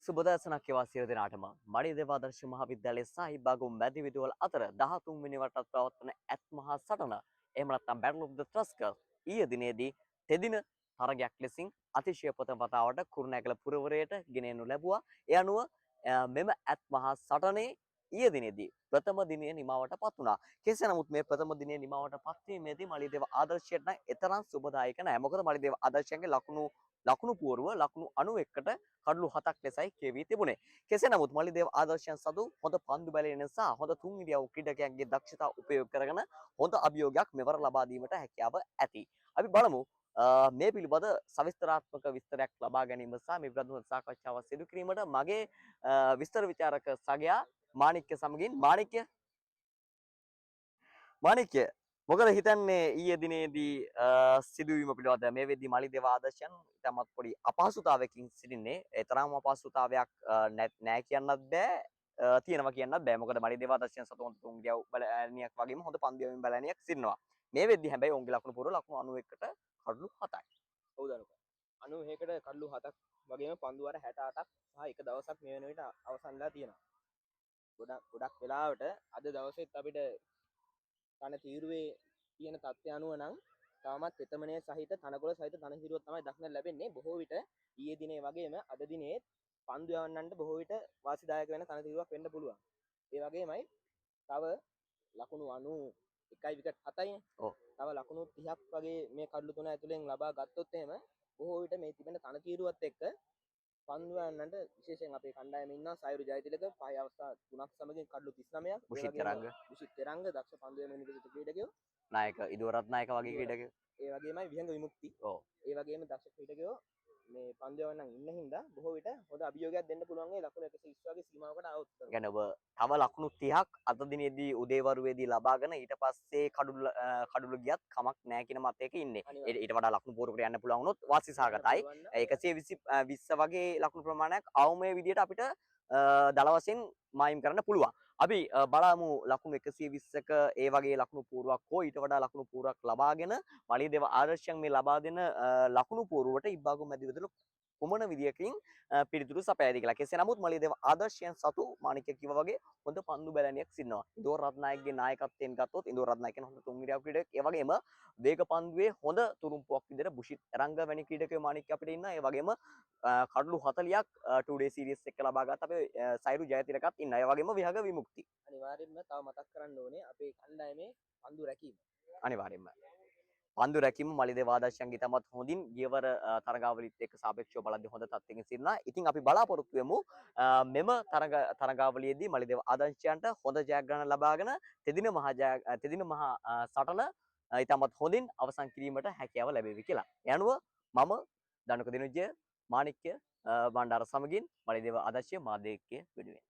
සුබදර්ශනක් එවා සියලු දෙනාටම මඩිදේව ආදර්ශ මහාවිද්‍යාලයේ සහභාගී මැදි විදුවල අතර 13 වෙනි වටත් පවත්වන ඇත් මහා සටන එහෙම නැත්නම් බැටල් ඔෆ් ද ත්‍රස්කර්ස් ඊයේ දිනේදී තෙදින තරගයක් ලෙසින් අතිශය ප්‍රථම වතාවට කුරුණෑගල පුරවරයට ගෙන එනු ලැබුවා. ඒ අනුව මෙම ඇත් මහා සටනේ ඊයේ දිනේදී ප්‍රථම දිනයේ නිමාවට පත් වුණා. කෙසේ නමුත් මේ ප්‍රථම දිනයේ නිමාවට පත්වීමේදී මලිදේව ආදර්ශයට නම් එතරම් සුබදායක නැහැ. මොකද මලිදේව ආදර්ශයන්ගේ ලකුණු පුවරුව ලකුණු 91ට කඩලු 7ක් ලෙසයි කියවී තිබුණේ. කෙසේ නමුත් මලිදේව ආදර්ශයන් සතු හොඳ පන්දු බැලීම නිසා හොඳ තුන් ඉරියව් ක්‍රීඩකයන්ගේ දක්ෂතාව උපයෝග කරගෙන හොඳ අභියෝගයක් මෙවර ලබා දීමට හැකියාව ඇති. අපි බලමු මේ පිළිබඳ සවිස්තරාත්මක විස්තරයක් ලබා ගැනීම සහ මේ පිළිබඳව සාකච්ඡාවක් සිදු කිරීමට මගේ විස්තර විචාරක සගයා මාණික්‍ය සමගින් මාණික්‍ය මොකද හිතන්නේ ඊයේ දිනේදී සිදුවීම පිළිබඳව මේ වෙද්දී මලිදේව ආදර්ශයන් ඉතාමත් පොඩි අපහසුතාවයකින් සිටින්නේ. ඒ තරම් අපහසුතාවයක් නැහැ කියන්නත් බෑ. තියෙනවා කියන්නත් බෑ. මොකද මලිදේව ආදර්ශයන් සතු හොඳ තුන් ගියව් බලෑනියක් වගේම හොඳ පන්දියමින් බලෑනියක් සිටිනවා. මේ වෙද්දී හැබැයි ඔවුන්ගේ ලකුණු පුරව ලකුණු 91ට කඩලු 7යි. ඔව් දරුවා. 91කට කඩලු 7ක් වගේම පන්දු වාර 68ක් සහ එක දවසක් මේ වෙන විට අවසන්ලා තියෙනවා. ගොඩක් වෙලාවට අද දවසෙත් අපිට තන තීරුවේ තියෙන තත්ත්වය අනුව නම් තවමත් තෙතමනය සහිත තනකොළ සහිත තනහිරුවක් තමයි දක්නට ලැබෙන්නේ. බොහෝ විට ඊයේ දිනේ වගේම අද දිනේ පන්දු යවන්නන්ට බොහෝ විට වාසිදායක වෙන තනතිරුවක් වෙන්න පුළුවන්. ඒ වගේමයි තව ලකුණු 91යි විකට් 7යි. ඔව්. තව ලකුණු 30ක් වගේ මේ කඩලු තුන ඇතුලෙන් ලබා ගත්තොත් එහෙම බොහෝ විට මේ තිබෙන තනතිරුවත් එක්ක පන්දු යවන්නන්ට විශේෂයෙන් අපේ කණ්ඩායමේ ඉන්නවා සයුරු ජයතිලක පහේ අවස්ථා 3ක් සමගින් කඩලු 39ක්. බුෂිත් තරංග දක්ෂ පන්දු යවමින් ඉදිරියට ක්‍රීඩකයෝ නායක ඉදුවරත් නායක වගේ ක්‍රීඩකයෝ. ඒ වගේමයි විහංග විමුක්ති. ඔව්. ඒ වගේම දක්ෂ ක්‍රීඩකයෝ මේ පන්දු යවන්නන් ඉන්න හින්දා බොහෝ විට හොඳ අභියෝගයක් දෙන්න පුළුවන් ඒ ලකුණු 120 වගේ සීමාවකට આવොත්. يعني ඔබ තව ලකුණු 30ක් අද දිනේදී උදේවරුවේදී ලබාගෙන ඊට පස්සේ කඩුළු ගියත් කමක් නැහැ කියන මතයක ඉන්නේ. ඊට වඩා ලකුණු පුවරකට යන්න පුළුවන් වුණොත් වාසි සහගතයි. 120 වගේ ලකුණු ප්‍රමාණයක් අවමයේ විදියට අපිට දල වශයෙන් මායිම් කරන්න පුළුවන්. අපි බලමු ලකුණු 120ක ඒ වගේ ලකුණු පුවරුවක් හෝ ඊට වඩා ලකුණු පුවරුවක් ලබාගෙන මලිදේව ආදර්ශයන් මේ ලබා දෙන ලකුණු පුවරුවට ඉබ්බාගු මැදි විදුලු කුමන විදියකින් පිළිතුරු සපයයිද කියලා. කෙසේ නමුත් මලිදේව ආදර්ශයන් සතු මාණික්‍ය කිව්වා වගේ හොඳ පන්දු බැලණියක් සිටිනවා. ඉන්දෝර රත්නායකගේ නායකත්වයෙන් ගත්තොත් ඉන්දෝර රත්නායකන හොඳ තුන් ඉරියව් ක්‍රීඩකයෙක්. ඒ වගේම වේග පන්දුවේ හොඳ තුරුම්පුවක් විදිහට බුෂිත් තරංග වැනි ක්‍රීඩකයෝ මාණික්‍ය අපිට ඉන්නවා. ඒ වගේම කඩලු 40ක් 2 day series එක ලබා ගත්ත අපේ සයිරු ජයතිලකත් ඉන්නවා. ඒ වගේම විහග විමුක්ති. අනිවාර්යයෙන්ම තව මතක් කරන්න ඕනේ අපේ කණ්ඩායමේ පන්දු රැකීම. අනිවාර්යයෙන්ම පන්දු රැකීම මලිදේව ආදර්ශයන්ගේ තමත් හොඳින් ගියවර තරගාවලිත් එක්ක සාපේක්ෂව බලද්දී හොඳ තත්ත්වයකින් සිටිනවා. ඉතින් අපි බලාපොරොත්තු වෙමු මෙම තරගාවලියේදී මලිදේව ආදර්ශයන්ට හොඳ ජයග්‍රහණ ලබාගෙන තෙදින මහා සටන ඉතාමත් හොඳින් අවසන් කිරීමට හැකියාව ලැබේවි කියලා. ඒ අනුව මම දනුක දිනුජ්ජය මාණික්‍ය බණ්ඩාර සමගින් මලිදේව ආදර්ශය මාධ්‍යකයේ වෙනුවෙන්